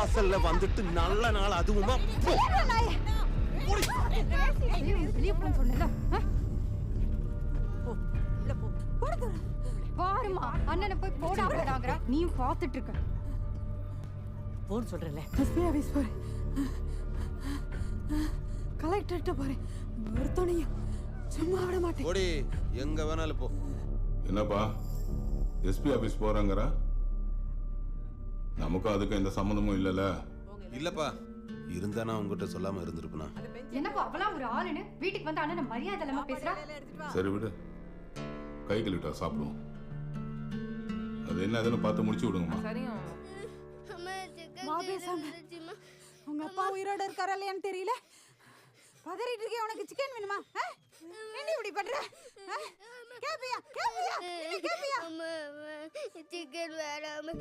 வாசல்ல வந்துட்டு நல்ல நாள் அதுவுமா பாருமா அண்ணனை போய் போடாங்கற நீயும் பாத்துட்டு இருக்க போன் சொல்றல கலெக்டர்ட்ட போறேன் ஒருத்தனையும் சும்மா விட மாட்டேன் ஓடி எங்க வேணாலும் போ. என்னப்பா எஸ்பி ஆபீஸ் போறாங்கற நமக்கு அதுக்கு எந்த சம்மந்தமும் இல்லல. இல்லப்பா இருந்தா நான் உங்ககிட்ட சொல்லாம இருந்திருப்பேனா. என்னப்பா அவலாம் ஒரு ஆளுன்னு வீட்டுக்கு வந்து அண்ணனை மரியாதை இல்லாம பேசுறா. சரி விடு, கை கழுவிட்டா சாப்பிடுவோம். அது என்ன அதுன்னு பார்த்து முடிச்சு விடுங்கம்மா. வா பேசாம. உங்க அப்பா உயிரோட இருக்காரா இல்லையான்னு தெரியல. பதறிட்டு இருக்கே. உனக்கு சிக்கன் வேணுமா? என்ன இப்படி பண்ற? கேப்பியா? சிக்கன் வேணாம்.